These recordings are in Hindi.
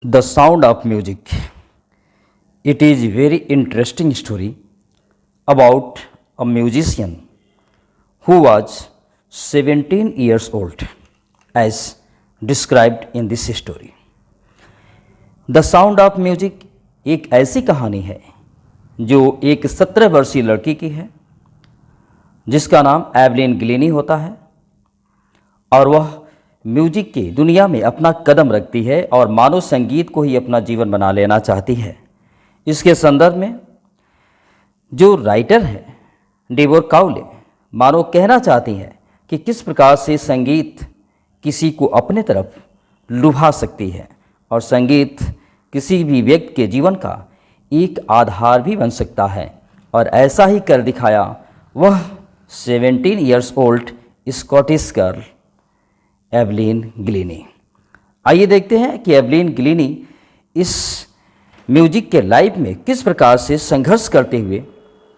The Sound of Music. It is a very interesting story about a musician who was 17 years old, as described in this story. The sound of music एक ऐसी कहानी है जो एक 17 वर्षीय लड़की की है जिसका नाम एवलिन गिलीनी होता है और वह म्यूजिक की दुनिया में अपना कदम रखती है और मानो संगीत को ही अपना जीवन बना लेना चाहती है। इसके संदर्भ में जो राइटर है डेबोर काउले मानो कहना चाहती है कि किस प्रकार से संगीत किसी को अपने तरफ लुभा सकती है और संगीत किसी भी व्यक्ति के जीवन का एक आधार भी बन सकता है और ऐसा ही कर दिखाया वह 17 years old Scottish girl Evelyn Glennie. आइए देखते हैं कि एवलिन गिलीनी इस म्यूजिक के लाइफ में किस प्रकार से संघर्ष करते हुए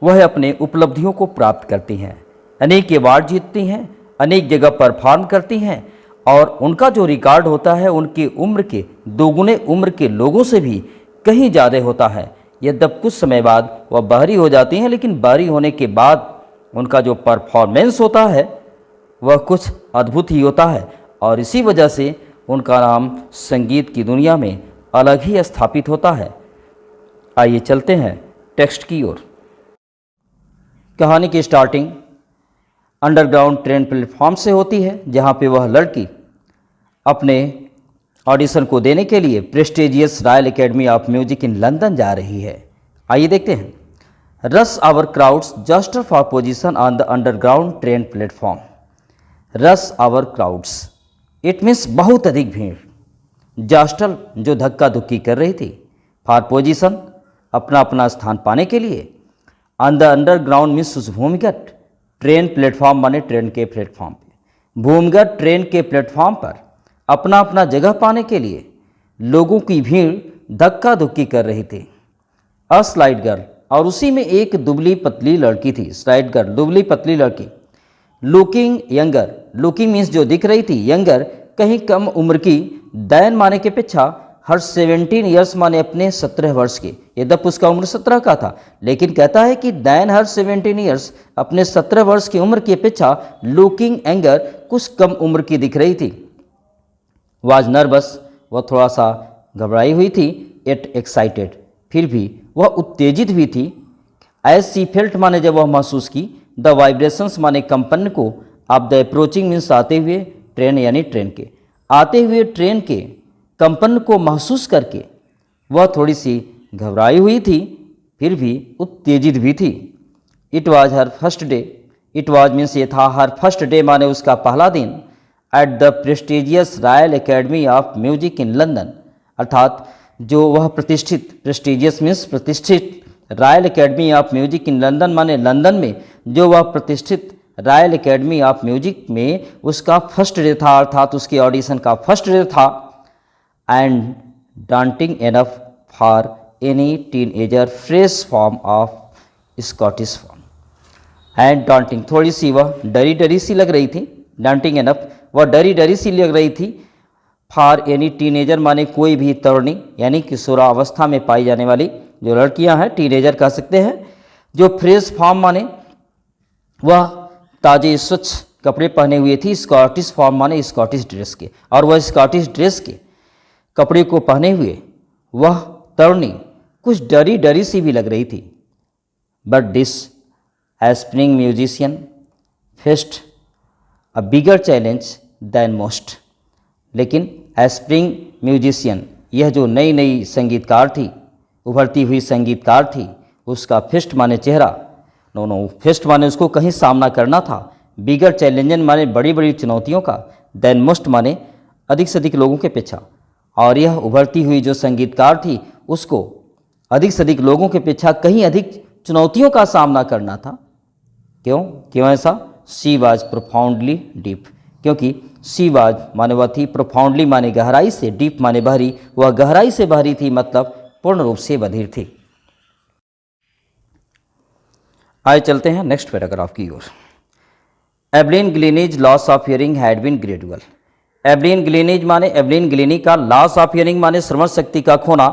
वह अपने उपलब्धियों को प्राप्त करती हैं, अनेक अवार्ड जीतती हैं, अनेक जगह परफॉर्म करती हैं और उनका जो रिकॉर्ड होता है उनकी उम्र के दोगुने उम्र के लोगों से भी कहीं ज़्यादा होता है। यद्यप कुछ समय बाद वह बहरी हो जाती हैं, लेकिन बहरी होने के बाद उनका जो परफॉर्मेंस होता है वह कुछ अद्भुत ही होता है और इसी वजह से उनका नाम संगीत की दुनिया में अलग ही स्थापित होता है। आइए चलते हैं टेक्स्ट की ओर। कहानी की स्टार्टिंग अंडरग्राउंड ट्रेन प्लेटफॉर्म से होती है, जहाँ पे वह लड़की अपने ऑडिशन को देने के लिए prestigious Royal Academy of Music in London जा रही है। आइए देखते हैं। Rush hour crowds just for position on the underground train platform. Rush hour crowds it means बहुत अधिक भीड़। जस्टल जो धक्का धुक्की कर रही थी, फॉर पोजीशन अपना अपना स्थान पाने के लिए, ऑन द अंडरग्राउंड मीन्स उस भूमिगत ट्रेन प्लेटफॉर्म माने ट्रेन के प्लेटफॉर्म पे, भूमिगत ट्रेन के प्लेटफॉर्म पर अपना अपना जगह पाने के लिए लोगों की भीड़ धक्का धुक्की कर रही थी। अ स्लाइड गर्ल और उसी में एक दुबली पतली लड़की थी। स्लाइड गर्ल दुबली पतली लड़की। लुकिंग यंगर, लुकिंग मीन्स जो दिख रही थी, यंगर कहीं कम उम्र की, दैन माने के पीछा हर 17 ईयर्स माने अपने 17 वर्ष के। यद्यप उसका उम्र 17 का था, लेकिन कहता है कि दैन हर 17 ईयर्स अपने 17 वर्ष की उम्र के पीछा लुकिंग यंगर कुछ कम उम्र की दिख रही थी। वाज नर्वस वह थोड़ा सा घबराई हुई थी, एट एक्साइटेड फिर भी वह उत्तेजित भी थी। एज सी फेल्ट माने जब वह महसूस की, द वाइब्रेशंस माने कंपन को, आप द अप्रोचिंग मीन्स आते हुए ट्रेन यानी ट्रेन के, आते हुए ट्रेन के कंपन को महसूस करके वह थोड़ी सी घबराई हुई थी, फिर भी उत्तेजित भी थी। It was her first day, it was means ये था हर फर्स्ट डे माने उसका पहला दिन, at the prestigious Royal Academy of Music in London, अर्थात जो वह प्रतिष्ठित, प्रेस्टिजियस मीन्स प्रतिष्ठित, royal Academy of Music in London माने लंदन में जो वह प्रतिष्ठित रॉयल एकेडमी ऑफ म्यूजिक में उसका फर्स्ट डे था, अर्थात उसके ऑडिशन का फर्स्ट डे था। And daunting enough for any teenager fresh form of Scottish form. And daunting थोड़ी सी वह डरी डरी सी लग रही थी, डांटिंग एनफ वह डरी डरी सी लग रही थी, फॉर एनी टीनेजर माने कोई भी तरुणी यानी किशोरावस्था में पाई जाने वाली जो लड़कियां हैं, टीनेजर कह सकते हैं। जो फ्रेश फॉर्म माने वह ताजे स्वच्छ कपड़े पहने हुए थी, स्कॉटिश फॉर्म माने स्कॉटिश ड्रेस के, और वह स्कॉटिश ड्रेस के कपड़े को पहने हुए वह तरुणी कुछ डरी डरी सी भी लग रही थी। But this aspiring musician faced a bigger challenge than most. लेकिन एस्पिरिंग म्यूजिशियन यह जो नई नई संगीतकार थी, उभरती हुई संगीतकार थी, उसका फेस्ट माने चेहरा, नो फेस्ट माने उसको कहीं सामना करना था, बिगर चैलेंजन माने बड़ी बड़ी चुनौतियों का, दैन मोस्ट माने अधिक से अधिक लोगों के पीछा, और यह उभरती हुई जो संगीतकार थी उसको अधिक से अधिक लोगों के पीछा कहीं अधिक चुनौतियों का सामना करना था। क्यों ऐसा? शी वाज प्रोफाउंडली डीप, क्योंकि शी वाज माने वह थी, प्रोफाउंडली माने गहराई से, डीप माने बहरी, वह गहराई से बहरी थी, मतलब पूर्ण रूप से बधिर थी। आइए चलते हैं नेक्स्ट पैराग्राफ की ओर। Evelyn Glennie's loss of hearing had been gradual. Evelyn Glennie's माने एवलिन ग्लीनी का लॉस ऑफ हियरिंग माने श्रवण शक्ति का खोना,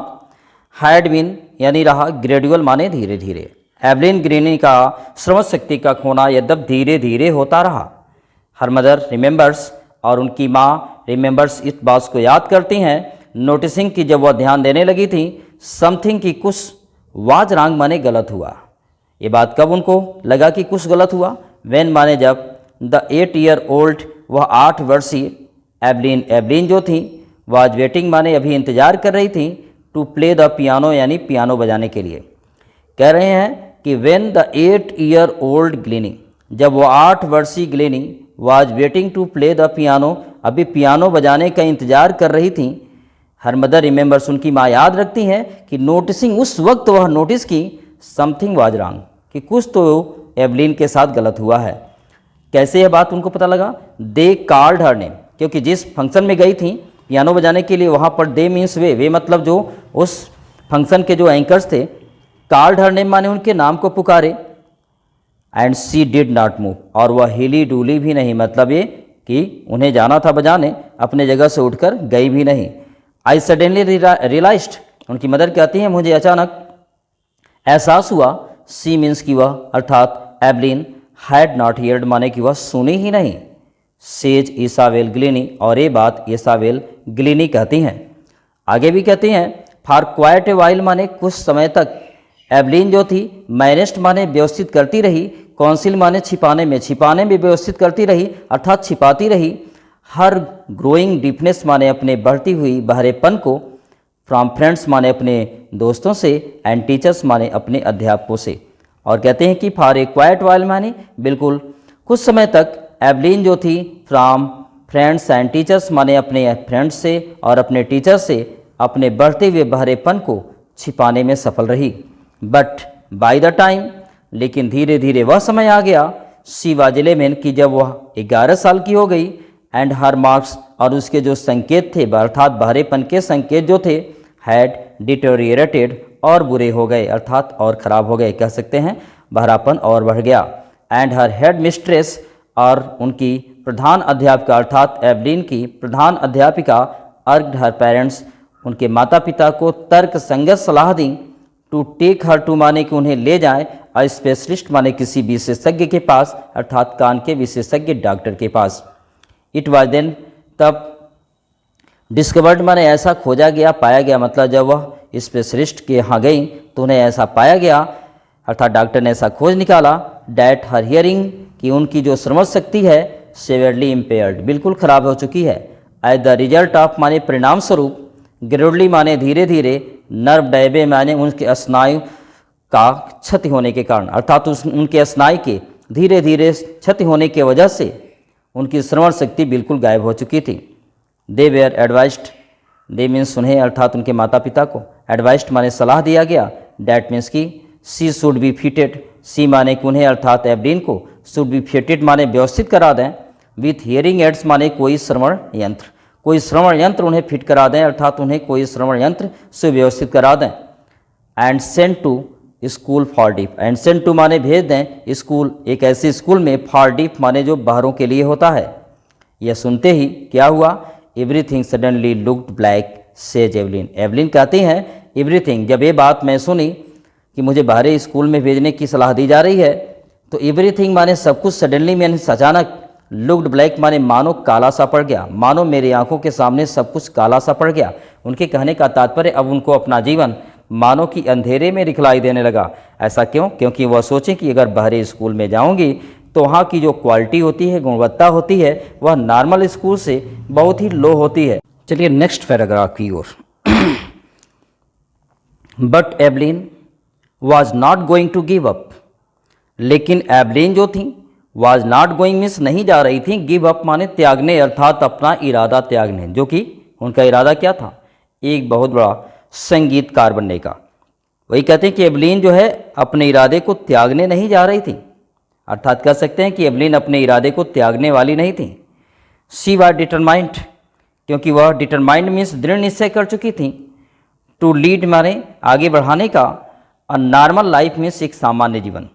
हैड बीन यानी रहा, ग्रेजुअल माने धीरे धीरे। एवलिन ग्लीनी का श्रवण शक्ति का खोना यद्यप धीरे धीरे होता रहा। हर मदर रिमेंबर्स और उनकी माँ रिमेंबर्स इस बात को याद करती हैं, नोटिसिंग की जब वह ध्यान देने लगी थी, समथिंग की कुछ वाज रॉन्ग माने गलत हुआ। ये बात कब उनको लगा कि कुछ गलत हुआ? वेन माने जब द 8 ईयर ओल्ड वह 8 वर्षीय एवलिन जो थी, वाज वेटिंग माने अभी इंतजार कर रही थी, टू प्ले द पियानो यानी पियानो बजाने के लिए। कह रहे हैं कि when the 8 year old Glennie, जब वो 8 वर्षीय Glennie was waiting to play the piano, अभी पियानो बजाने का इंतजार कर रही थी। हर मदर रिमेंबर्स, उनकी माँ याद रखती हैं कि नोटिसिंग, उस वक्त वह नोटिस की, समथिंग वाज रॉन्ग, कि कुछ तो एवलिन के साथ गलत हुआ है। कैसे यह बात उनको पता लगा? दे कॉल्ड हर नेम, क्योंकि जिस फंक्शन में गई थी पियानो बजाने के लिए, वहाँ पर दे मीन्स वे मतलब जो उस फंक्शन के जो एंकर्स थे, कॉल्ड हर नेम माने उनके नाम को पुकारे। And she did not move, और वह हिली डुली भी नहीं, मतलब ये कि उन्हें जाना था बजाने, अपने जगह से उठकर गई भी नहीं। आई सडनली रियलाइज्ड, उनकी मदर कहती हैं मुझे अचानक एहसास हुआ, सी मीन्स की वह अर्थात एवलिन हैड नॉट हियर्ड माने कि वह सुनी ही नहीं। सेज इसाबेल ग्लीनी, और ये बात इसाबेल ग्लीनी कहती हैं। आगे भी कहती हैं, फॉर क्वाइट ए वाइल माने कुछ समय तक एवलिन जो थी, मैनेज्ड माने व्यवस्थित करती रही, काउंसिल माने छिपाने में व्यवस्थित करती रही, अर्थात छिपाती रही। हर ग्रोइंग डीपनेस माने अपने बढ़ती हुई बहरेपन को, फ्रॉम फ्रेंड्स माने अपने दोस्तों से, एंड टीचर्स माने अपने अध्यापकों से। और कहते हैं कि फॉर ए क्वाइट वाइल माने बिल्कुल कुछ समय तक एवलिन जो थी, फ्रॉम फ्रेंड्स एंड टीचर्स माने अपने फ्रेंड्स से और अपने टीचर से अपने बढ़ते हुए बहरेपन को छिपाने में सफल रही। बट बाय द टाइम, लेकिन धीरे धीरे वह समय आ गया, शी वाज 11 की जब वह 11 साल की हो गई, एंड हर मार्क्स, और उसके जो संकेत थे अर्थात बहरेपन के संकेत जो थे, हैड डिटोरिएटेड, और बुरे हो गए अर्थात और ख़राब हो गए, कह सकते हैं बहरापन और बढ़ गया। एंड हर हेड मिस्ट्रेस, और उनकी प्रधान अध्यापिका अर्थात एवलिन की प्रधान अध्यापिका, अर्ग्ड हर पेरेंट्स, उनके माता पिता को तर्क संगत सलाह दी, टू टेक हर टू माने कि उन्हें ले जाएं, अ स्पेशलिस्ट माने किसी विशेषज्ञ के पास अर्थात कान के विशेषज्ञ डॉक्टर के पास। इट वाज देन, तब डिस्कवर्ड माने ऐसा खोजा गया, पाया गया, मतलब जब वह स्पेशलिस्ट के यहाँ गई तो उन्हें ऐसा पाया गया अर्थात डॉक्टर ने ऐसा खोज निकाला, डैट हर हियरिंग, कि उनकी जो श्रवण शक्ति है, सेवियरली इम्पेयर्ड, बिल्कुल खराब हो चुकी है। एज द रिजल्ट ऑफ माने परिणाम स्वरूप, ग्रेजुअली माने धीरे धीरे, नर्व डैबे माने उनके स्नायु का क्षति होने के कारण अर्थात उनके स्नायु के धीरे धीरे क्षति होने की वजह से उनकी श्रवण शक्ति बिल्कुल गायब हो चुकी थी। दे वेयर एडवाइस्ड, दे मीन्स उन्हें अर्थात उनके माता पिता को, एडवाइस्ड माने सलाह दिया गया, डैट मीन्स की सी शुड बी फिटेड, सी माने कि उन्हें अर्थात एवलिन को, शुड बी फिटेड माने व्यवस्थित करा दें, विथ हियरिंग एड्स माने कोई श्रवण यंत्र, कोई श्रवण यंत्र उन्हें फिट करा दें अर्थात उन्हें कोई श्रवण यंत्र से व्यवस्थित करा दें। And send to school for deaf, and send to माने भेज दें स्कूल, एक ऐसे स्कूल में, फॉर डीफ माने जो बाहरों के लिए होता है। यह सुनते ही क्या हुआ, everything suddenly looked black, says Evelyn, Evelyn कहती हैं एवरीथिंग, जब ये बात मैं सुनी कि मुझे बाहरी स्कूल में भेजने की सलाह दी जा रही है, तो एवरीथिंग माने सब कुछ, सडनली मैंने अचानक, लुक्ड ब्लैक माने मानो काला सा पड़ गया, मानो मेरी आंखों के सामने सब कुछ काला सा पड़ गया। उनके कहने का तात्पर्य अब उनको अपना जीवन मानो कि अंधेरे में दिखलाई देने लगा। ऐसा क्यों? क्योंकि वह सोचें कि अगर बाहरी स्कूल में जाऊंगी तो वहाँ की जो क्वालिटी होती है, गुणवत्ता होती है, वह नॉर्मल स्कूल से बहुत ही लो होती है। चलिए नेक्स्ट पैराग्राफ की ओर। But Evelyn was not going to give up, लेकिन एवलिन जो थी, वॉज नॉट गोइंग मीन्स नहीं जा रही थी, गिव अप माने त्यागने अर्थात अपना इरादा त्यागने, जो कि उनका इरादा क्या था, एक बहुत बड़ा संगीतकार बनने का। वही कहते हैं कि एवलिन जो है अपने इरादे को त्यागने नहीं जा रही थी, अर्थात कह सकते हैं कि एवलिन अपने इरादे को त्यागने वाली नहीं थी। शी वाज डिटरमाइंड, क्योंकि वह डिटरमाइंड मीन्स दृढ़ निश्चय कर चुकी थी, टू लीड माने आगे बढ़ाने का, अ नॉर्मल लाइफ मीन्स एक सामान्य जीवन,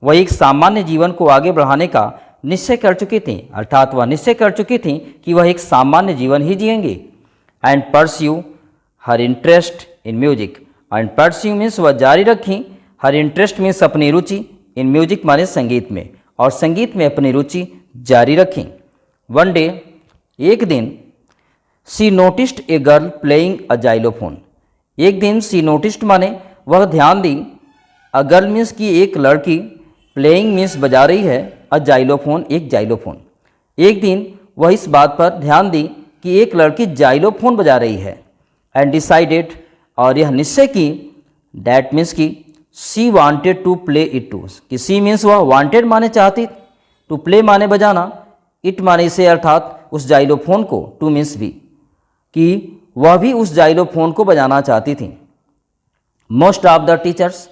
वह एक सामान्य जीवन को आगे बढ़ाने का निश्चय कर चुकी थी, अर्थात वह निश्चय कर चुकी थी कि वह एक सामान्य जीवन ही जिएंगी। And pursue her interest in music, and pursue means वह जारी रखी, हर इंटरेस्ट मीन्स अपनी रुचि, इन म्यूजिक माने संगीत में, और संगीत में अपनी रुचि जारी रखी। वन डे, एक दिन, she noticed a girl playing a xylophone, एक दिन सी नोटिस्ड माने वह ध्यान दी, अ गर्ल मीन्स की एक लड़की, प्लेइंग मीन्स बजा रही है, अ जाइलोफोन एक जाइलोफोन। एक दिन वह इस बात पर ध्यान दी कि एक लड़की जाइलोफोन बजा रही है। एंड डिसाइडेड, और यह निश्चय की, डैट मीन्स की she wanted to play it too, कि सी मीन्स वह वांटेड माने चाहती, टू प्ले माने बजाना, इट माने इसे अर्थात उस जाइलोफोन को, टू मीन्स भी, कि वह भी उस जाइलोफोन को बजाना चाहती थी। Most of the teachers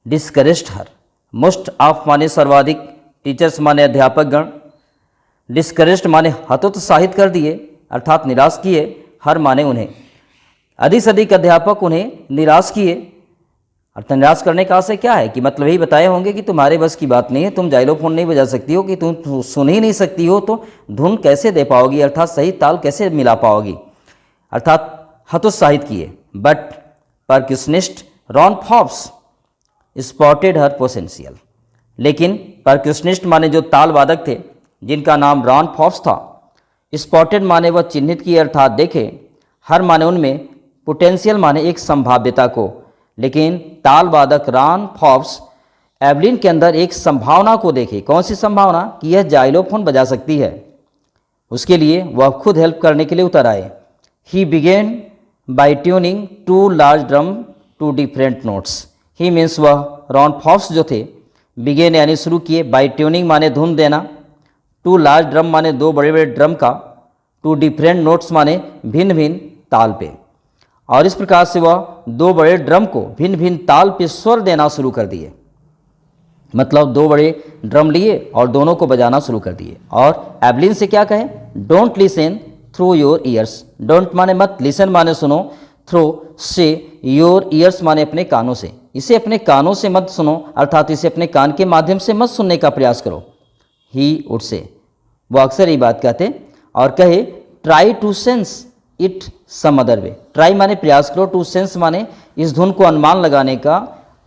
discouraged her, most of माने सर्वाधिक, टीचर्स माने अध्यापक गण, डिस्करेज्ड माने हतोत्साहित कर दिए अर्थात निराश किए, हर माने उन्हें, अधिक से अधिक अध्यापक उन्हें निराश किए। अर्थात निराश करने का आशय क्या है कि मतलब यही बताए होंगे कि तुम्हारे बस की बात नहीं है, तुम जाइलोफोन नहीं बजा सकती हो, कि तुम सुन ही नहीं सकती हो तो धुन कैसे दे पाओगी, अर्थात सही ताल कैसे मिला पाओगी, अर्थात हतोत्साहित किए। But percussionist Ron Forbes spotted her potential, लेकिन परक्यूशनिस्ट माने जो ताल वादक थे जिनका नाम रॉन फॉब्स था, स्पॉटेड माने वह चिन्हित किए अर्थात देखे, हर माने उनमें, पोटेंशियल माने एक संभाव्यता को, लेकिन ताल वादक रॉन फॉब्स एवलिन के अंदर एक संभावना को देखे। कौन सी संभावना? कि यह जाइलोफोन बजा सकती है। उसके लिए वह खुद हेल्प करने के लिए उतर आए। He began by tuning two large drum to different notes, he means वह रॉन फॉब्स जो थे, बिगेन यानी शुरू किए, बाई ट्यूनिंग माने धुन देना, टू लार्ज ड्रम माने दो बड़े बड़े ड्रम का, टू डिफरेंट नोट्स माने भिन्न भिन्न ताल पे, और इस प्रकार से वह दो बड़े ड्रम को भिन्न भिन्न ताल पे स्वर देना शुरू कर दिए। मतलब दो बड़े ड्रम लिए और दोनों को बजाना शुरू कर दिए। और एवलिन से क्या कहें? Don't listen through your ears, don't माने मत, लिसन माने सुनो, थ्रू से योर ईयर्स माने अपने कानों से, इसे अपने कानों से मत सुनो, अर्थात इसे अपने कान के माध्यम से मत सुनने का प्रयास करो। ही उड से, वो अक्सर ये बात कहते और कहे, try to sense it some other way, try माने प्रयास करो, टू सेंस माने इस धुन को अनुमान लगाने का,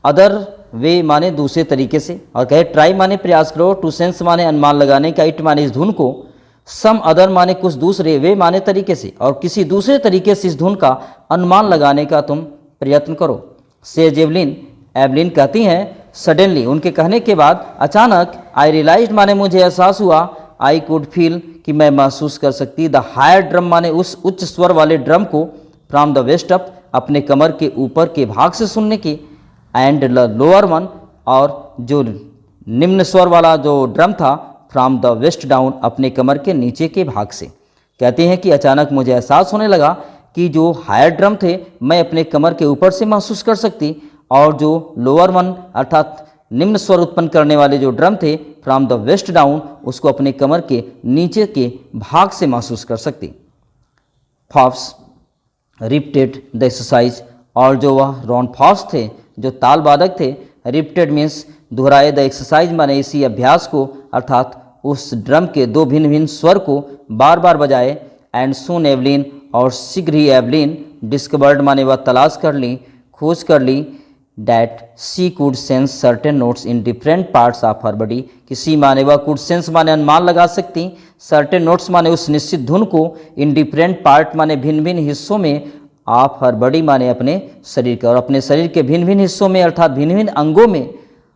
अदर वे माने दूसरे तरीके से, और कहे ट्राई माने प्रयास करो, टू सेंस माने अनुमान लगाने का, इट माने इस धुन को, सम अदर माने कुछ दूसरे, वे माने तरीके से, और किसी दूसरे तरीके से इस धुन का अनुमान लगाने का तुम प्रयत्न करो। से एवलिन, एवलिन कहती हैं, सडनली उनके कहने के बाद अचानक, आई रियलाइज्ड माने मुझे एहसास हुआ, आई कुड फील कि मैं महसूस कर सकती, द हायर ड्रम माने उस उच्च स्वर वाले ड्रम को, फ्रॉम द वेस्ट अप अपने कमर के ऊपर के भाग से सुनने की, एंड द लोअर वन और जो निम्न स्वर वाला जो ड्रम था, फ्रॉम द वेस्ट डाउन अपने कमर के नीचे के भाग से। कहते हैं कि अचानक मुझे एहसास होने लगा कि जो हायर ड्रम थे मैं अपने कमर के ऊपर से महसूस कर सकती, और जो लोअर वन अर्थात निम्न स्वर उत्पन्न करने वाले जो ड्रम थे, फ्रॉम द वेस्ट डाउन, उसको अपने कमर के नीचे के भाग से महसूस कर सकती। फॉब्स रिपीटेड द एक्सरसाइज, और जो वह रॉन फॉब्स थे जो ताल वादक थे, रिपीटेड मीन्स दोहराए, द एक्सरसाइज माने इसी अभ्यास को, अर्थात उस ड्रम के दो भिन्न भिन्न स्वर को बार बार बजाए। एंड सून एवलिन, और शीघ्र ही एवलिन, डिस्कवर्ड माने वह तलाश कर ली, खोज कर ली, that she could sense certain notes in different parts of her body, कि सी माने वह कुड सेंस माने अनुमान लगा सकती, सर्टेन नोट्स माने उस निश्चित धुन को, इन डिफरेंट पार्ट माने भिन्न भिन्न हिस्सों में, ऑफ हर बॉडी माने अपने शरीर के, और अपने शरीर के भिन्न भिन्न हिस्सों में अर्थात भिन्न भिन्न अंगों में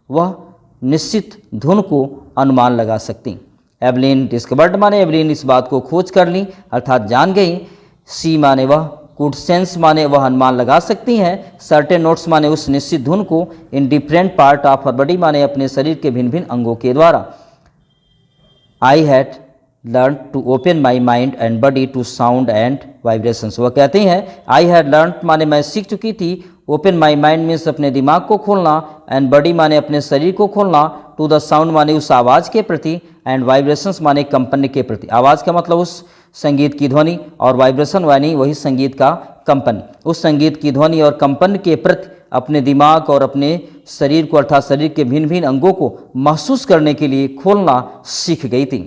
वह निश्चित धुन को अनुमान लगा सकती। एवलिन डिस्कवर्ड माने एवलिन इस बात को खोज कर ली अर्थात जान गई, सी माने वह, कुड सेंस माने वह अनुमान लगा सकती हैं, सर्टेन नोट्स माने उस निश्चित धुन को, in different part of her body माने अपने शरीर के भिन्न भिन्न अंगों के द्वारा। I had learn to open my mind and body to sound and vibrations, वह कहते हैं आई हैड लर्न माने मैं सीख चुकी थी, ओपन माई माइंड मीन्स अपने दिमाग को खोलना, एंड बॉडी माने अपने शरीर को खोलना, टू द साउंड माने उस आवाज़ के प्रति, एंड वाइब्रेशंस माने कंपन के प्रति। आवाज़ का मतलब उस संगीत की ध्वनि, और वाइब्रेशन यानी वही संगीत का कंपन, उस संगीत की ध्वनि और कंपन के प्रति अपने दिमाग और अपने शरीर को अर्थात शरीर के भिन्न भिन्न अंगों को महसूस करने के लिए खोलना सीख गई थी।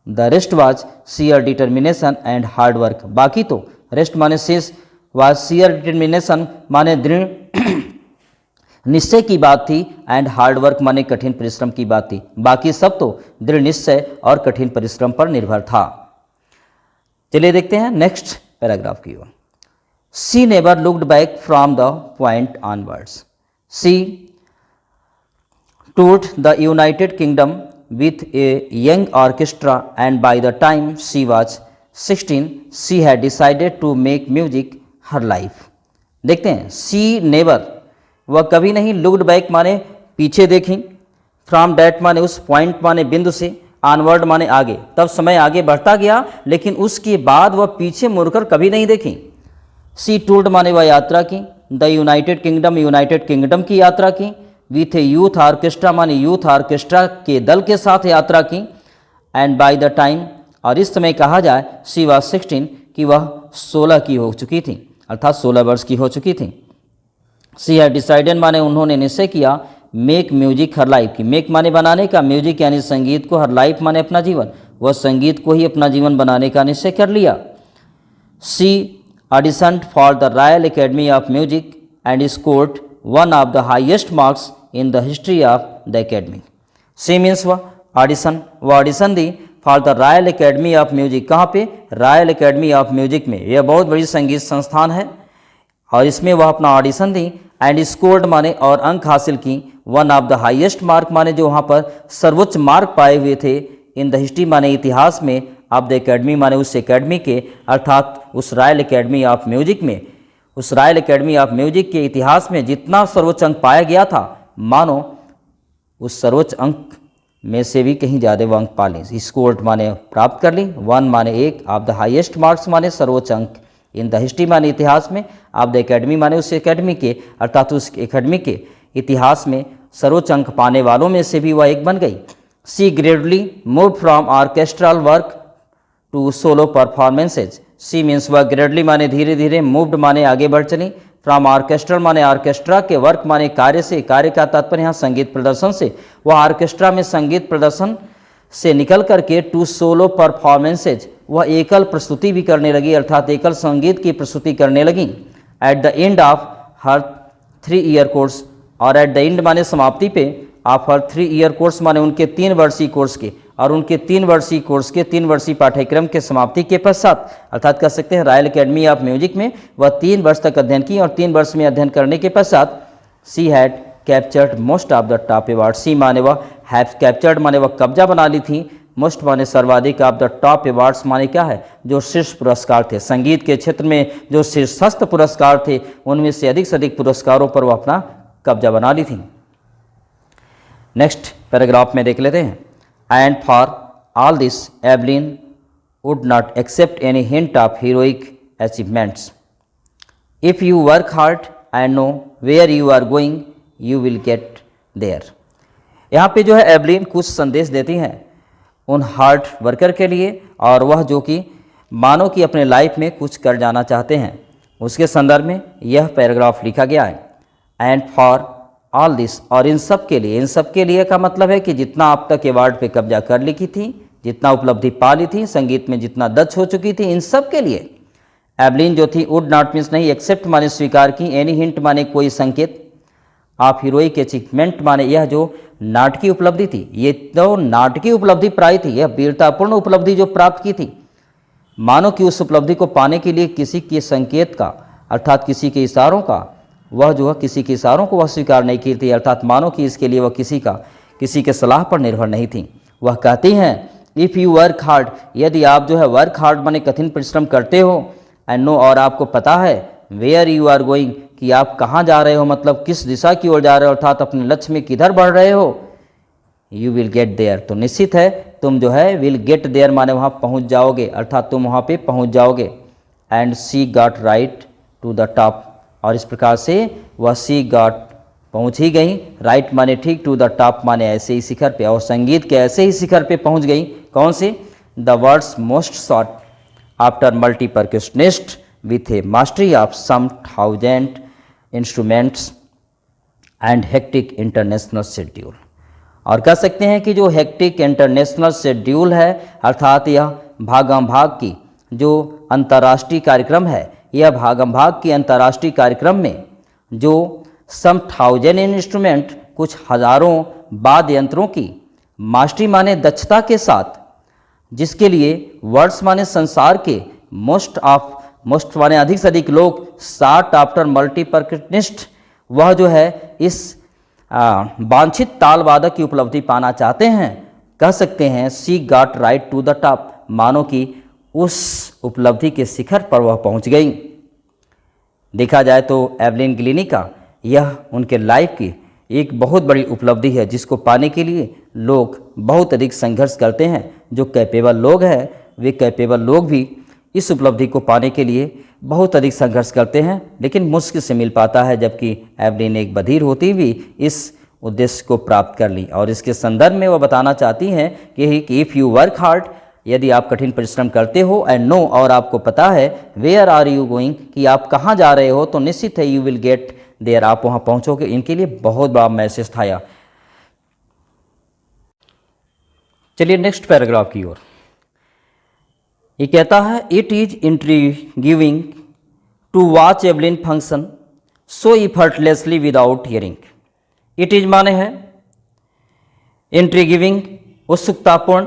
The rest was share determination and hard work. बाकी तो रेस्ट माने शेष, वाज शेयर डिटर्मिनेशन माने दृढ़ निश्चय की बात थी, एंड हार्ड वर्क माने कठिन परिश्रम की बात थी। बाकी सब तो दृढ़ निश्चय और कठिन परिश्रम पर निर्भर था। चलिए देखते हैं नेक्स्ट पैराग्राफ की ओर। She never looked back from the point onwards. She toured the United Kingdom with a young orchestra, and by the time she was 16 she had decided to make music her life। देखते हैं, she never, वह कभी नहीं, looked back माने पीछे देखी, from that माने उस point माने बिंदु से, onward माने आगे, तब समय आगे बढ़ता गया लेकिन उसके बाद वह पीछे मुड़कर कभी नहीं देखी। she toured माने वह यात्रा की, the United Kingdom United kingdom की यात्रा की, विथ ए यूथ ऑर्केस्ट्रा माने यूथ ऑर्केस्ट्रा के दल के साथ यात्रा की, एंड बाय द टाइम, और इस समय कहा जाए, शी वाज 16 कि वह 16 की हो चुकी थी, अर्थात 16 वर्ष की हो चुकी थी। शी हैड डिसाइडेड माने उन्होंने निश्चय किया, मेक म्यूजिक हर लाइफ की, मेक माने बनाने का, म्यूजिक यानी संगीत को, हर लाइफ माने अपना जीवन, वह संगीत को ही अपना जीवन बनाने का निश्चय कर लिया। She auditioned for the Royal Academy of Music and scored one of the highest marks in the history of the academy. She means वह ऑडिशन दी for the Royal Academy of Music. कहाँ पे? रॉयल एकेडमी ऑफ म्यूजिक में। यह बहुत बड़ी संगीत संस्थान है और इसमें वह अपना ऑडिशन दी, एंड स्कोर्ड माने और अंक हासिल की, one of the highest mark माने जो वहाँ पर सर्वोच्च मार्क पाए हुए थे, इन द हिस्ट्री माने इतिहास में, ऑफ द एकेडमी माने उस एकेडमी के, अर्थात उस रॉयल एकेडमी ऑफ म्यूजिक में, उस रॉयल एकेडमी ऑफ म्यूजिक के इतिहास में जितना सर्वोच्च अंक पाया गया था, मानो उस सर्वोच्च अंक में से भी कहीं ज़्यादा वो अंक पा ली। स्कोर्ड माने प्राप्त कर ली, वन माने एक, ऑफ द हाईएस्ट मार्क्स माने सर्वोच्च अंक, इन द हिस्ट्री माने इतिहास में, ऑफ द एकेडमी माने उस एकेडमी के, अर्थात उस एकेडमी के इतिहास में सर्वोच्च अंक पाने वालों में से भी वह एक बन गई। She gradually move from orchestral work to solo performances. She means वह ग्रेजुअली माने धीरे धीरे, मूव्ड माने आगे बढ़ चली, फ्रॉम ऑर्केस्ट्रल माने ऑर्केस्ट्रा के, वर्क माने कार्य से, कार्य का तात्पर्य यहाँ संगीत प्रदर्शन से, वह ऑर्केस्ट्रा में संगीत प्रदर्शन से निकल करके टू सोलो परफॉर्मेंसेज, वह एकल प्रस्तुति भी करने लगी, अर्थात एकल संगीत की प्रस्तुति करने लगी। At the end of her 3 year course, और एट द एंड माने समाप्ति पे, ऑफ हर 3 ईयर कोर्स माने उनके 3 वर्षीय कोर्स के, और उनके 3 वर्षीय कोर्स के 3 वर्षीय पाठ्यक्रम के समाप्ति के पश्चात, अर्थात कह सकते हैं रॉयल एकेडमी ऑफ म्यूजिक में वह 3 वर्ष तक अध्ययन की, और 3 वर्ष में अध्ययन करने के पश्चात she had captured most of the top award. She माने वह, हैव कैप्चर्ड माने वह कब्जा बना ली थी, मोस्ट माने सर्वाधिक, ऑफ द टॉप अवार्ड्स माने क्या है? जो शीर्ष पुरस्कार थे संगीत के क्षेत्र में, जो शीर्षस्थ पुरस्कार थे उनमें से अधिक पुरस्कारों पर वह अपना कब्जा बना ली थी। नेक्स्ट पैराग्राफ में देख लेते हैं। And for all this, Evelyn would not accept any hint of heroic achievements. If you work hard and know where you are going, you will get there. यहाँ पे जो है एवलिन कुछ संदेश देती हैं उन हार्ड वर्कर के लिए, और वह जो कि मानो कि अपने लाइफ में कुछ कर जाना चाहते हैं, उसके संदर्भ में यह पैराग्राफ लिखा गया है। एंड फॉर ऑल दिस, और इन सब के लिए का मतलब है कि जितना आप तक अवार्ड पे कब्जा कर लिखी थी, जितना उपलब्धि पा ली थी, संगीत में जितना दक्ष हो चुकी थी, इन सब के लिए एवलिन जो थी, वुड नॉट मीन्स नहीं, एक्सेप्ट माने स्वीकार की, एनी हिंट माने कोई संकेत, आप हीरोइक अचीवमेंट माने यह जो नाटकीय उपलब्धि थी, ये तो नाटकीय उपलब्धि प्राप्त थी, यह वीरतापूर्ण उपलब्धि जो प्राप्त की थी, मानो कि उस उपलब्धि को पाने के लिए किसी के संकेत का, अर्थात किसी के इशारों का, वह जो है किसी के इशारों को वह स्वीकार नहीं की थी, अर्थात मानो कि इसके लिए वह किसी के सलाह पर निर्भर नहीं थी। वह कहती हैं, इफ़ यू वर्क हार्ड, यदि आप जो है वर्क हार्ड माने कठिन परिश्रम करते हो, एंड नो, और आपको पता है, वेयर यू आर गोइंग, कि आप कहाँ जा रहे हो, मतलब किस दिशा की ओर जा रहे हो, अर्थात अपने लक्ष्य में किधर बढ़ रहे हो, यू विल गेट देयर, तो निश्चित है तुम जो है विल गेट देयर माने वहाँ पहुँच जाओगे, अर्थात तुम वहाँ पे पहुँच जाओगे। And she got right to the top, और इस प्रकार से वह सी गॉट पहुँच ही गई, राइट माने ठीक, टू द टॉप माने ऐसे ही शिखर पे, और संगीत के ऐसे ही शिखर पे पहुँच गई। कौन से? The world's most sought after multi percussionist with a mastery of some 1000 instruments and hectic international schedule. और कह सकते हैं कि जो हेक्टिक इंटरनेशनल शेड्यूल है, अर्थात यह भागम भाग की जो अंतर्राष्ट्रीय कार्यक्रम है, यह भागम भाग की अंतर्राष्ट्रीय कार्यक्रम में जो सम 1000 इंस्ट्रूमेंट, कुछ हजारों वाद्य यंत्रों की मास्टरी माने दक्षता के साथ, जिसके लिए वर्ड्स माने संसार के मोस्ट माने अधिक से अधिक लोग सार्ट आफ्टर मल्टीपर्कशनिस्ट, वह जो है इस वांछित ताल वादक की उपलब्धि पाना चाहते हैं। कह सकते हैं she got right to the top, मानो कि उस उपलब्धि के शिखर पर वह पहुंच गई। देखा जाए तो एवलिन गिलिनी का यह उनके लाइफ की एक बहुत बड़ी उपलब्धि है, जिसको पाने के लिए लोग बहुत अधिक संघर्ष करते हैं। जो कैपेबल लोग हैं, वे कैपेबल लोग भी इस उपलब्धि को पाने के लिए बहुत अधिक संघर्ष करते हैं, लेकिन मुश्किल से मिल पाता है, जबकि एवलिन एक बधिर होती भी इस उद्देश्य को प्राप्त कर ली। और इसके संदर्भ में वह बताना चाहती हैं कि इफ़ यू वर्क हार्ड, यदि आप कठिन परिश्रम करते हो, एंड नो, और आपको पता है, वेयर आर यू गोइंग, कि आप कहाँ जा रहे हो, तो निश्चित है यू विल गेट देयर, आप वहाँ पहुँचोगे। इनके लिए बहुत बड़ा मैसेज था यह। चलिए नेक्स्ट पैराग्राफ की ओर। ये कहता है it is intriguing to watch Evelyn function so effortlessly without hearing. It is माने है इंट्रीगिविंग, उत्सुकतापूर्ण,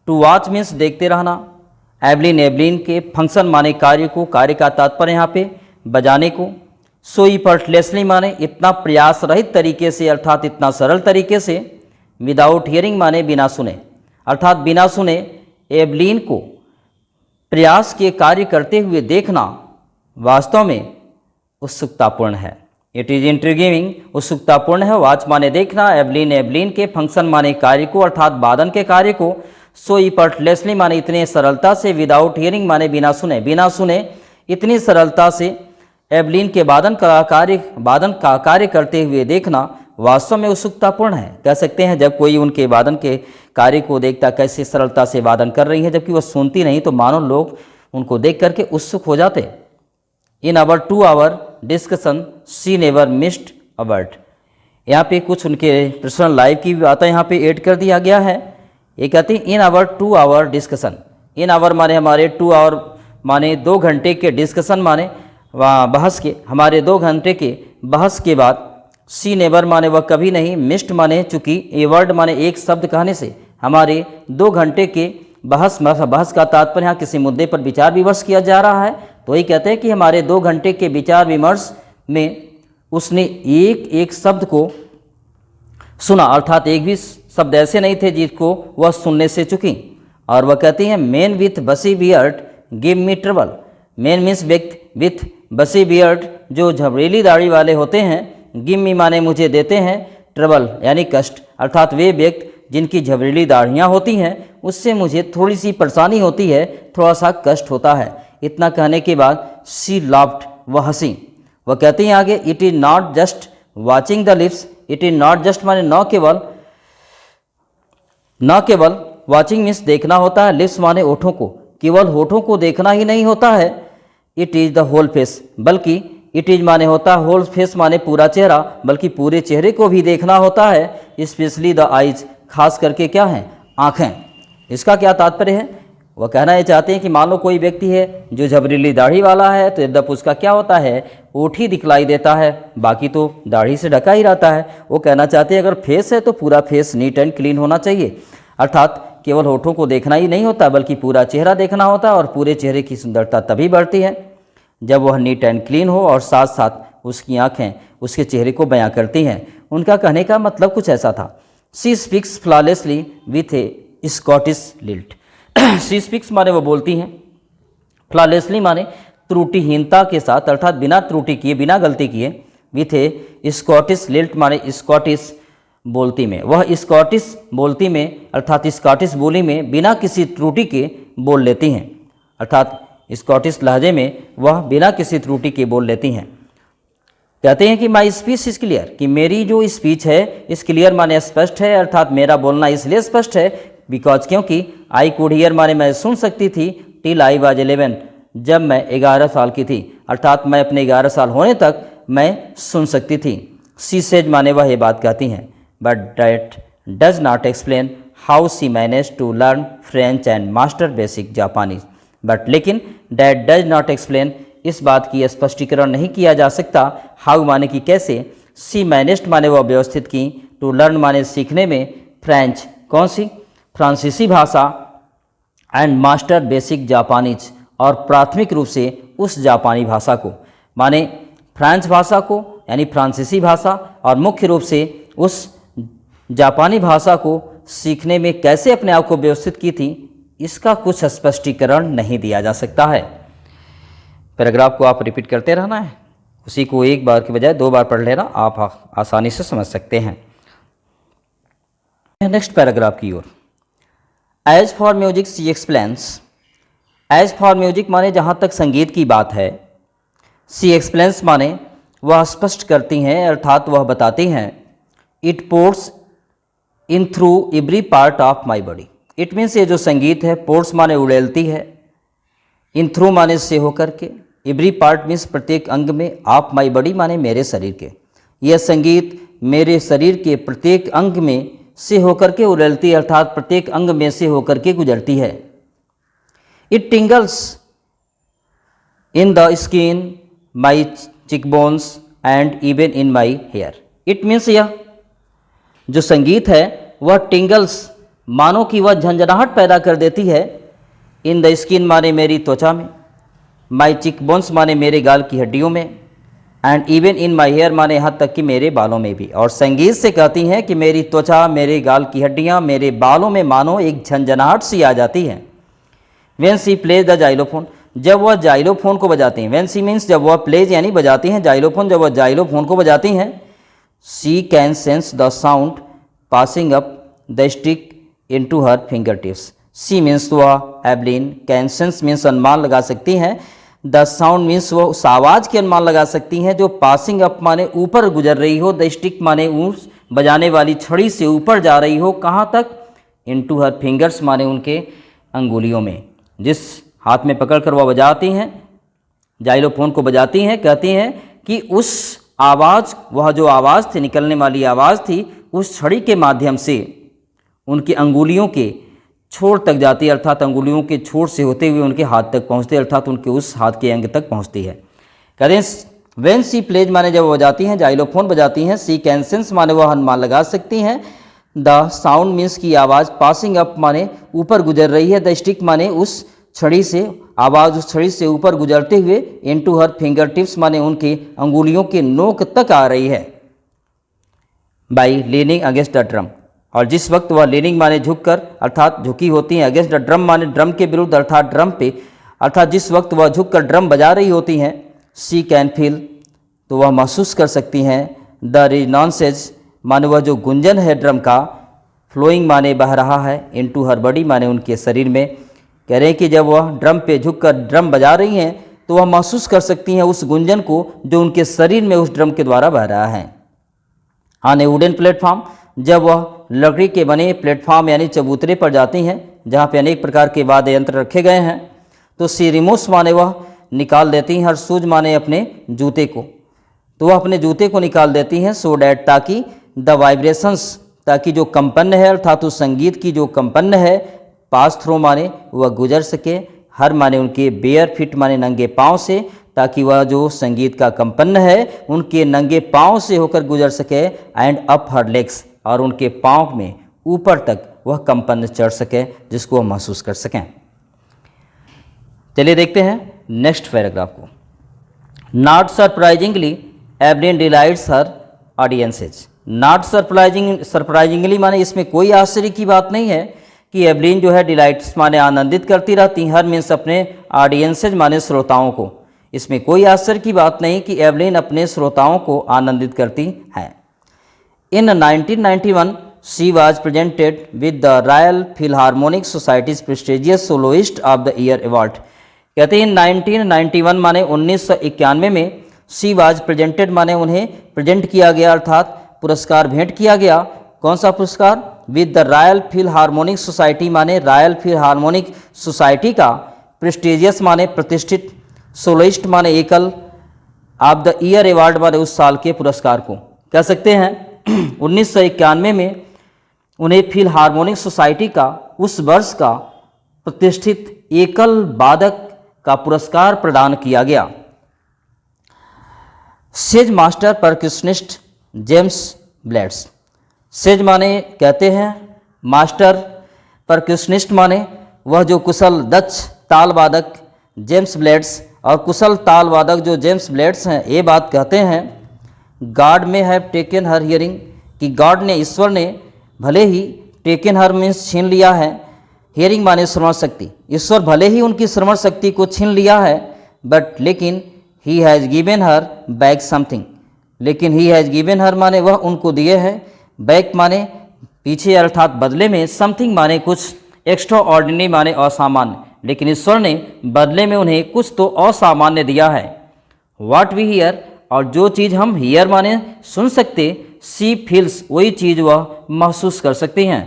टू वॉच मीन्स देखते रहना, एवलिन के फंक्शन माने कार्य को, कार्य का तात्पर्य यहाँ पे बजाने को, सो इफर्टलेसली माने इतना प्रयास रहित तरीके से, अर्थात इतना सरल तरीके से, विदाउट हियरिंग माने बिना सुने, अर्थात बिना सुने एवलिन को प्रयास के कार्य करते हुए देखना वास्तव में उत्सुकतापूर्ण है। इट इज इंट्रीगिविंग, उत्सुकतापूर्ण है, वॉच माने देखना, एवलिन के फंक्शन माने कार्य को, अर्थात वादन के कार्य को, सो इफर्टलेसली माने इतने सरलता से, विदाउट हियरिंग माने बिना सुने इतनी सरलता से एवलिन के वादन का कार्य करते हुए देखना वास्तव में उत्सुकतापूर्ण है। कह सकते हैं जब कोई उनके वादन के कार्य को देखता, कैसे सरलता से वादन कर रही है, जबकि वह सुनती नहीं, तो मानो लोग उनको देख करके उत्सुक हो जाते। In our 2 hour discussion she never missed a word. यहाँ पे कुछ उनके पर्सनल लाइफ की बातें यहाँ पे ऐड कर दिया गया है। ये कहते हैं in our 2 hour discussion, in our माने हमारे 2 hour माने 2 घंटे के, डिस्कशन माने बहस के, हमारे 2 घंटे के बहस के बाद, सी नेवर माने वह कभी नहीं, मिस्ड माने चूंकि, ए वर्ड माने एक शब्द कहने से, हमारे 2 घंटे के बहस का तात्पर्य यहाँ किसी मुद्दे पर विचार विमर्श किया जा रहा है। तो ये कहते हैं कि हमारे 2 घंटे के विचार विमर्श में उसने एक शब्द को सुना, अर्थात एक भी शब्द ऐसे नहीं थे जिसको वह सुनने से चुकी। और वह कहती हैं मैन विथ बसी beard give me trouble. Man means व्यक्ति विथ बसी बियर्ड, जो झबरीली दाढ़ी वाले होते हैं, गिव मी माने मुझे देते हैं, ट्रबल यानी कष्ट, अर्थात वे व्यक्ति जिनकी झबरीली दाढ़ियाँ होती हैं उससे मुझे थोड़ी सी परेशानी होती है, थोड़ा सा कष्ट होता है। इतना कहने के बाद सी लाफ्ड, वह हंसी। वह कहती हैं आगे it is not just watching the lips, it is not just माने न केवल वॉचिंग मीन्स देखना होता है, लिप्स माने होठों को, केवल होठों को देखना ही नहीं होता है, it is the whole face, बल्कि इट इज माने होता है होल फेस माने पूरा चेहरा, बल्कि पूरे चेहरे को भी देखना होता है। स्पेशली द आइज, खास करके क्या है, आँखें। इसका क्या तात्पर्य है? वह कहना ये चाहते हैं कि मान लो कोई व्यक्ति है जो झबरीली दाढ़ी वाला है, तो यद्यप उसका क्या होता है, ओठ ही दिखलाई देता है, बाकी तो दाढ़ी से ढका ही रहता है। वो कहना चाहते हैं अगर फेस है तो पूरा फेस नीट एंड क्लीन होना चाहिए, अर्थात केवल होठों को देखना ही नहीं होता बल्कि पूरा चेहरा देखना होता है। और पूरे चेहरे की सुंदरता तभी बढ़ती है जब वह नीट एंड क्लीन हो और साथ साथ उसकी आँखें उसके चेहरे को बयां करती हैं। उनका कहने का मतलब कुछ ऐसा था, she speaks flawlessly with a Scottish lilt. She speaks माने वो बोलती हैं, फ्लॉलेसली माने त्रुटिहीनता के साथ, अर्थात बिना त्रुटि किए, बिना गलती किए, विथ ए स्कॉटिश लिल्ट माने स्कॉटिश बोलती में, वह स्कॉटिश बोलती में अर्थात स्कॉटिश बोली में बिना किसी त्रुटि के बोल लेती हैं, अर्थात स्कॉटिश लहजे में वह बिना किसी त्रुटि के बोल लेती हैं। कहते हैं कि माई स्पीच इज क्लियर, कि मेरी जो स्पीच है इस क्लियर माने स्पष्ट है, अर्थात मेरा बोलना इसलिए स्पष्ट है बिकॉज क्योंकि आई कुड हियर माने मैं सुन सकती थी, टिल आई वाज 11 जब मैं 11 साल की थी, अर्थात मैं अपने 11 साल होने तक मैं सुन सकती थी। सी सेज माने वह ये बात कहती हैं, but that does not explain how she managed to learn French and master basic Japanese. But लेकिन डैट डज नॉट एक्सप्लेन, इस बात की स्पष्टीकरण नहीं किया जा सकता, हाउ माने कि कैसे, सी मैनेज्ड माने वह व्यवस्थित की, टू लर्न माने सीखने में, फ्रेंच कौन सी, फ्रांसीसी भाषा, एंड मास्टर बेसिक जापानीज और प्राथमिक रूप से उस जापानी भाषा को, माने फ्रेंच भाषा को यानी फ्रांसीसी भाषा और मुख्य रूप से उस जापानी भाषा को सीखने में कैसे अपने आप को व्यवस्थित की थी, इसका कुछ स्पष्टीकरण नहीं दिया जा सकता है। पैराग्राफ को आप रिपीट करते रहना है, उसी को एक बार के बजाय 2 बार पढ़ लेना, आप आसानी से समझ सकते हैं। नेक्स्ट पैराग्राफ की ओर। As for music she explains, as for music माने जहाँ तक संगीत की बात है, सी एक्सप्लेन्स माने वह स्पष्ट करती हैं अर्थात वह बताती हैं, it ports in through every part of my body. It means ये जो संगीत है, पोर्ट्स माने उड़ेलती है, इन थ्रू माने से होकर के, एवरी पार्ट मीन्स प्रत्येक अंग में, ऑफ माई बॉडी माने मेरे शरीर के, यह संगीत मेरे शरीर के प्रत्येक अंग में से होकर के उड़ेलती है अर्थात प्रत्येक अंग में से होकर के गुजरती है। It tingles in the skin, my cheekbones and even in my hair. It means यह जो संगीत है वह टिंगल्स मानो कि वह झंझनाहट पैदा कर देती है, इन द स्किन माने मेरी त्वचा में, माई चिकबोन्स माने मेरे गाल की हड्डियों में, and even in my hair माने यहाँ तक कि मेरे बालों में भी। और संगीत से कहती हैं कि मेरी त्वचा, मेरे गाल की हड्डियाँ, मेरे बालों में मानो एक झंझनाहट सी आ जाती है। When she plays the xylophone, जब वह जाइलोफोन को बजाती हैं, वेन सी मीन्स जब वह प्लेज यानी बजाती हैं, जाइलोफोन जब वह जाइलोफोन को बजाती हैं, she can sense the sound passing up the stick into her finger tips. She means वह एवलिन, कैन सेंस मीन्स अनुमान लगा सकती हैं, द साउंड मीन्स वो उस आवाज़ के अनुमान लगा सकती हैं जो पासिंग अप माने ऊपर गुजर रही हो, द स्टिक माने उस बजाने वाली छड़ी से ऊपर जा रही हो, कहाँ तक, इनटू हर फिंगर्स माने उनके अंगुलियों में, जिस हाथ में पकड़कर वह बजाती हैं, जाइलोफोन को बजाती हैं, कहती हैं कि उस आवाज़, वह जो आवाज़ थी, निकलने वाली आवाज़ थी, उस छड़ी के माध्यम से उनकी अंगुलियों के छोर तक जाती है अर्थात अंगुलियों के छोर से होते हुए उनके हाथ तक पहुंचती है अर्थात उनके उस हाथ के अंग तक पहुंचती है। करें वेन सी प्लेज माने जब बजाती हैं, जाइलोफोन बजाती हैं, सी कैंसेंस माने वह अनुमान लगा सकती हैं, द साउंड मीन्स की आवाज़, पासिंग अप माने ऊपर गुजर रही है, द स्टिक माने उस छड़ी से आवाज़ उस छड़ी से ऊपर गुजरते हुए, इनटू हर फिंगर टिप्स माने उनकी अंगुलियों के नोक तक आ रही है, by leaning against the drum, और जिस वक्त वह लीनिंग माने झुककर अर्थात झुकी होती हैं, अगेंस्ट द ड्रम माने ड्रम के विरुद्ध अर्थात ड्रम पे, अर्थात जिस वक्त वह झुककर ड्रम बजा रही होती हैं, सी कैन फील तो वह महसूस कर सकती हैं, द रिजोनेंस माने वह जो गुंजन है ड्रम का, फ्लोइंग माने बह रहा है, इनटू हर बॉडी माने उनके शरीर में। कह रहे हैं कि जब वह ड्रम पे झुककर ड्रम बजा रही हैं तो वह महसूस कर सकती हैं उस गुंजन को जो उनके शरीर में उस ड्रम के द्वारा बह रहा है। ऑन ए वुडन प्लेटफॉर्म, जब वह लकड़ी के बने प्लेटफॉर्म यानी चबूतरे पर जाती हैं जहाँ पे अनेक प्रकार के वाद्य यंत्र रखे गए हैं, तो सी रिमूव्स माने वह निकाल देती हैं, हर शूज माने अपने जूते को, तो वह अपने जूते को निकाल देती हैं, सो डैट ताकि द वाइब्रेशंस ताकि जो कंपन है अर्थात उस संगीत की जो कंपन है, पास थ्रू माने वह गुजर सके, हर माने उनके बेयर फिट माने नंगे पाँव से, ताकि वह जो संगीत का कंपन है उनके नंगे पाँव से होकर गुजर सके, एंड अप हर लेग्स और उनके पाँव में ऊपर तक वह कंपन चढ़ सके जिसको वह महसूस कर सकें। चलिए देखते हैं नेक्स्ट पैराग्राफ को। Not surprisingly Evelyn delights her audiences. Not surprisingly माने इसमें कोई आश्चर्य की बात नहीं है कि एवलिन जो है डिलाइट्स माने आनंदित करती रहती, हर मीन्स अपने ऑडियंसेज माने श्रोताओं को, इसमें कोई आश्चर्य की बात नहीं कि एवलिन अपने श्रोताओं को आनंदित करती हैं। In 1991, she was presented with the Royal Philharmonic Society's prestigious Soloist of the Year Award। कहते हैं 1991 माने 1991 में she was presented माने उन्हें प्रेजेंट किया गया अर्थात पुरस्कार भेंट किया गया। कौन सा पुरस्कार? With the royal Philharmonic society माने रॉयल फिलहार्मोनिक सोसाइटी का, प्रेस्टिजियस माने प्रतिष्ठित, सोलोइस्ट माने एकल, ऑफ द ईयर अवार्ड माने उस साल के पुरस्कार को। कह सकते हैं 1991 में उन्हें फिलहार्मोनिक सोसाइटी का उस वर्ष का प्रतिष्ठित एकल वादक का पुरस्कार प्रदान किया गया। Says master percussionist James Blades. Says माने कहते हैं मास्टर, परक्यूशनिस्ट माने वह जो कुशल दक्ष ताल वादक जेम्स ब्लेड्स, और कुशल ताल वादक जो जेम्स ब्लेड्स हैं ये बात कहते हैं गॉड में हैव टेकन हर हियरिंग, कि गॉड ने, ईश्वर ने भले ही टेकन हर मीन्स छीन लिया है, हियरिंग माने श्रवण शक्ति, ईश्वर भले ही उनकी श्रवण शक्ति को छीन लिया है, बट लेकिन he has given her back something, लेकिन ही हैज़ गिवन हर माने वह उनको दिए हैं, बैक माने पीछे अर्थात बदले में, समथिंग माने कुछ, एक्स्ट्रा ऑर्डिनरी माने असामान्य, लेकिन ईश्वर ने बदले में उन्हें कुछ तो असामान्य दिया है। व्हाट वी हियर, और जो चीज़ हम हियर माने सुन सकते, सी फील्स वही चीज़ वह महसूस कर सकती हैं।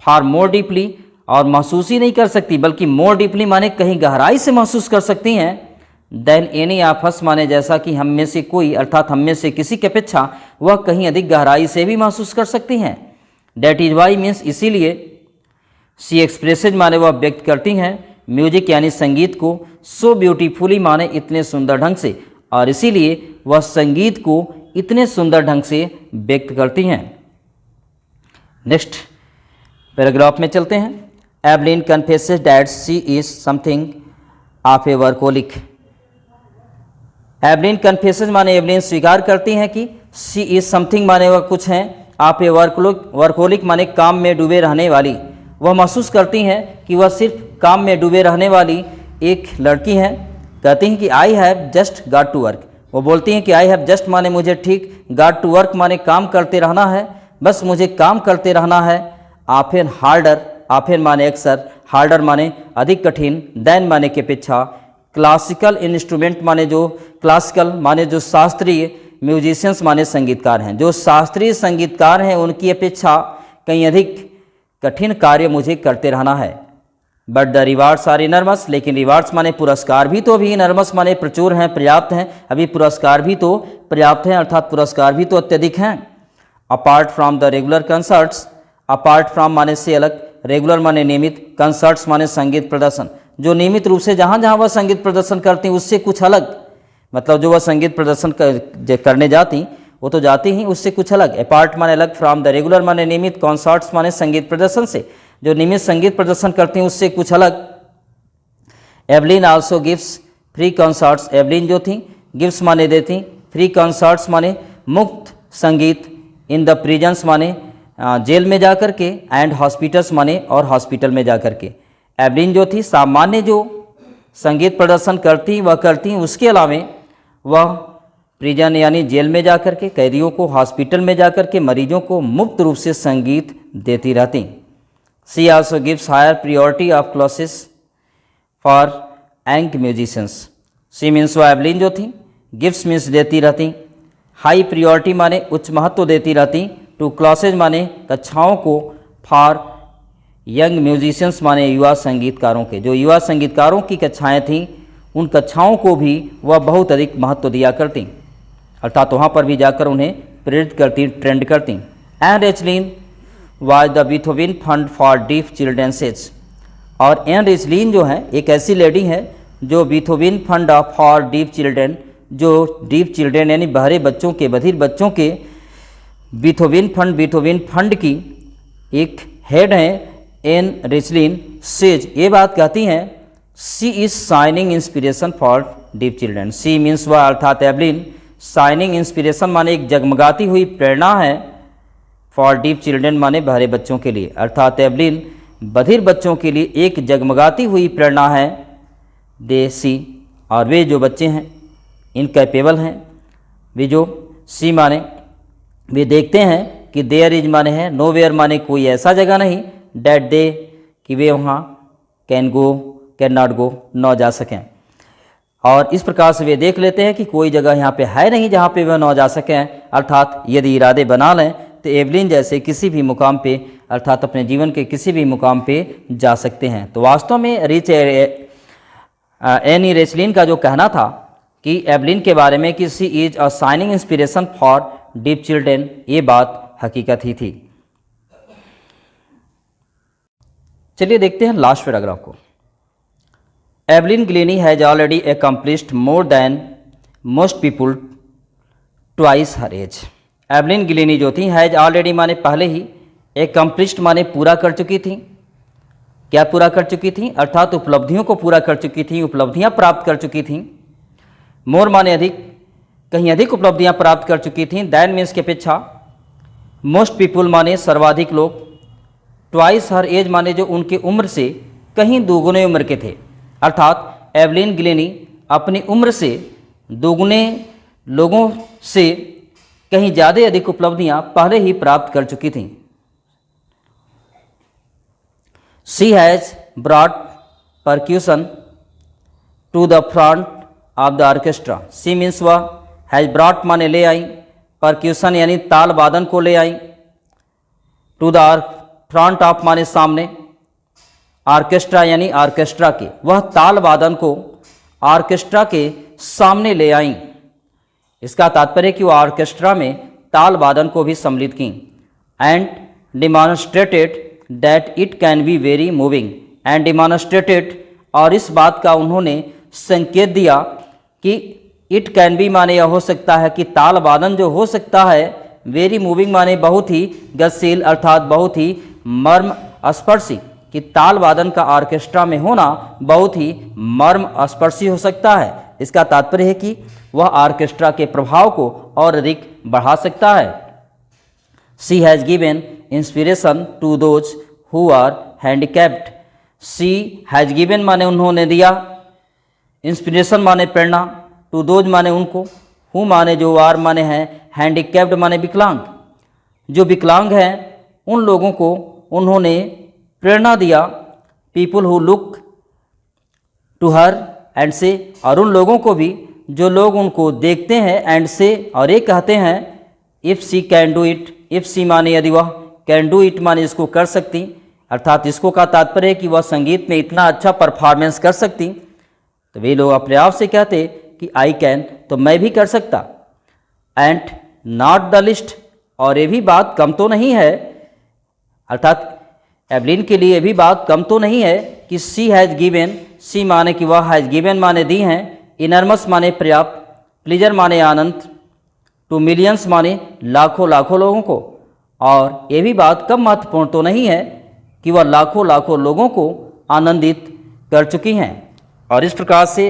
फार मोर डीपली, और महसूस ही नहीं कर सकती बल्कि मोर डीपली माने कहीं गहराई से महसूस कर सकती हैं। देन एनी ऑफ अस माने जैसा कि हम में से कोई, अर्थात हम में से किसी की अपेक्षा वह कहीं अधिक गहराई से भी महसूस कर सकती हैं। डेट इज वाई मीन्स इसीलिए, सी एक्सप्रेसेज माने वह व्यक्त करती हैं, म्यूजिक यानी संगीत को, सो ब्यूटीफुली माने इतने सुंदर ढंग से, और इसीलिए वह संगीत को इतने सुंदर ढंग से व्यक्त करती हैं। नेक्स्ट पैराग्राफ में चलते हैं। Evelyn confesses that she is something of a workaholic. Evelyn confesses माने एवलिन स्वीकार करती हैं कि शी इज समथिंग माने वह कुछ हैं, ऑफ ए वर्कोलिक माने काम में डूबे रहने वाली, वह महसूस करती हैं कि वह सिर्फ काम में डूबे रहने वाली एक लड़की हैं। कहती हैं कि I have just got to work, वो बोलती हैं कि आई हैव जस्ट माने मुझे ठीक, गॉट टू वर्क माने काम करते रहना है, बस मुझे काम करते रहना है। ऑफेन हार्डर, ऑफेन माने अक्सर, हार्डर माने अधिक कठिन, देन माने के अपेक्षा, क्लासिकल इंस्ट्रूमेंट माने जो क्लासिकल माने जो शास्त्रीय, म्यूजिशियंस माने संगीतकार हैं, जो शास्त्रीय संगीतकार हैं उनकी अपेक्षा कहीं अधिक कठिन कार्य मुझे करते रहना है। But the rewards are enormous, लेकिन रिवार्ड्स माने पुरस्कार भी तो अभी इनर्मस माने प्रचुर हैं, पर्याप्त हैं, अभी पुरस्कार भी तो पर्याप्त हैं, अर्थात पुरस्कार भी तो अत्यधिक हैं। Apart from the regular concerts, apart from माने से अलग, रेगुलर माने नियमित, कंसर्ट्स माने संगीत प्रदर्शन, जो नियमित रूप से जहाँ जहाँ वह संगीत प्रदर्शन करती हैं उससे कुछ अलग, मतलब जो वह संगीत प्रदर्शन करने जाती वो तो जाती ही, उससे कुछ अलग। अपार्ट माने अलग, फ्रॉम द रेगुलर माने नियमित, कॉन्सर्ट्स माने संगीत प्रदर्शन से, जो नियमित संगीत प्रदर्शन करती हैं उससे कुछ अलग। Evelyn also gives free concerts, Evelyn जो थी गिव्स माने देती, फ्री कॉन्सर्ट्स माने मुफ्त संगीत, इन द प्रिजन्स माने जेल में जा कर के, एंड हॉस्पिटल्स माने और हॉस्पिटल में जा कर के। एवलिन जो थी सामान्य जो संगीत प्रदर्शन करती वह करती, उसके अलावा वह प्रिजन यानी जेल में जाकर के, कैदियों को हॉस्पिटल में जाकर के, मरीजों को मुफ्त रूप से संगीत देती रहती। She also gives higher priority of classes for young musicians. She means वह एवलिन जो थी, गिफ्ट्स मीन्स देती रहती, हाई प्रियोरिटी माने उच्च महत्व देती रहती, टू क्लासेज माने कक्षाओं को, फॉर यंग म्यूजिशियंस माने युवा संगीतकारों के, जो युवा संगीतकारों की कक्षाएं थीं उन कक्षाओं को भी वह बहुत अधिक महत्व दिया करती, अर्थात वहाँ पर भी जाकर उन्हें प्रेरित करती, ट्रेंड करती। Ann Rachlin was the Beethoven Fund for deaf children's, और एन रेचलिन जो है एक ऐसी लेडी है जो Beethoven Fund for deaf children, जो डीफ चिल्ड्रेन यानी बहरे बच्चों के, बधिर बच्चों के बीथोवन फंड की एक हेड हैं एन रेचलिन सेज, ये बात कहती हैं she is shining inspiration for deaf children. She means वह अर्थात एवलिन, शाइनिंग इंस्पिरेशन माने एक जगमगाती हुई प्रेरणा है, फॉर डीफ चिल्ड्रेन माने बहरे बच्चों के लिए, अर्थात एवलिन बधिर बच्चों के लिए एक जगमगाती हुई प्रेरणा है। दे सी, और वे जो बच्चे हैं इनकैपेबल हैं, वे जो सी माने वे देखते हैं कि देयर इज माने है, नो वेयर माने कोई ऐसा जगह नहीं, डेट दे कि वे वहाँ, can go can not go न जा सकें, और इस प्रकार से वे देख लेते हैं कि कोई जगह यहाँ पे है नहीं जहाँ पे वह न जा सकें, अर्थात यदि इरादे बना लें तो एवलिन जैसे किसी भी मुकाम पे, अर्थात अपने जीवन के किसी भी मुकाम पे जा सकते हैं। तो वास्तव में एनी रेचलिन का जो कहना था कि एवलिन के बारे में कि she is a shining inspiration for deaf children, ये बात हकीकत ही थी। चलिए देखते हैं लास्ट पैराग्राफ को। Evelyn Glennie has already accomplished more than most people twice her age. Evelyn Glennie जो थी, हैज ऑलरेडी माने पहले ही, एकम्प्लिश्ड माने पूरा कर चुकी थी। क्या पूरा कर चुकी थी? अर्थात उपलब्धियों को पूरा कर चुकी थी, उपलब्धियां प्राप्त कर चुकी थी। मोर माने अधिक, कहीं अधिक उपलब्धियां प्राप्त कर चुकी थी। दैन मीन्स की अपेक्षा। मोस्ट पीपुल माने सर्वाधिक लोग। ट्वाइस हर एज माने जो उनकी उम्र से कहीं दोगुने उम्र के थे। अर्थात एवलिन ग्लीनी अपनी उम्र से दोगुने लोगों से कहीं ज़्यादा अधिक उपलब्धियां पहले ही प्राप्त कर चुकी थीं। She has brought percussion to the front of the orchestra. She means वह, हैज़ ब्रॉट माने ले आई, परक्यूशन यानी ताल वादन को ले आई, टू द फ्रंट ऑफ माने सामने, ऑर्केस्ट्रा यानी ऑर्केस्ट्रा के, वह ताल वादन को ऑर्केस्ट्रा के सामने ले आई। इसका तात्पर्य कि वह ऑर्केस्ट्रा में ताल वादन को भी सम्मिलित की। And demonstrated that it can be very moving. And demonstrated, और इस बात का उन्होंने संकेत दिया कि इट कैन बी माने यह हो सकता है कि ताल वादन जो हो सकता है, वेरी मूविंग माने बहुत ही गतिशील, अर्थात बहुत ही मर्म स्पर्शी, कि ताल वादन का ऑर्केस्ट्रा में होना बहुत ही मर्म स्पर्शी हो सकता है। इसका तात्पर्य है कि वह ऑर्केस्ट्रा के प्रभाव को और अधिक बढ़ा सकता है। She has given inspiration to those who are handicapped. She has given माने उन्होंने दिया, इंस्पिरेशन माने प्रेरणा, टू दोज माने उनको, हु माने जो, आर माने हैं, हैंडीकैप्ड माने विकलांग, जो विकलांग हैं उन लोगों को उन्होंने प्रेरणा दिया। People who look to her and see, और उन लोगों को भी जो लोग उनको देखते हैं एंड से, और ये कहते हैं if she can do it. If she माने यदि वह, कैन डू इट माने इसको कर सकती, अर्थात इसको का तात्पर्य है कि वह संगीत में इतना अच्छा परफॉर्मेंस कर सकती, तो वे लोग अपने आप से कहते कि आई कैन, तो मैं भी कर सकता। एंड नॉट द लिस्ट, और ये भी बात कम तो नहीं है, अर्थात एवलिन के लिए भी बात कम तो नहीं है कि शी हैज़ गिवन, सी माने कि वह, हैज़ गिवन माने दी हैं, इनर्मस माने पर्याप्त, प्लीजर माने आनंद, टू मिलियंस माने लाखों लाखों लोगों को। और ये भी बात कम महत्वपूर्ण तो नहीं है कि वह लाखों लाखों लोगों को आनंदित कर चुकी हैं। और इस प्रकार से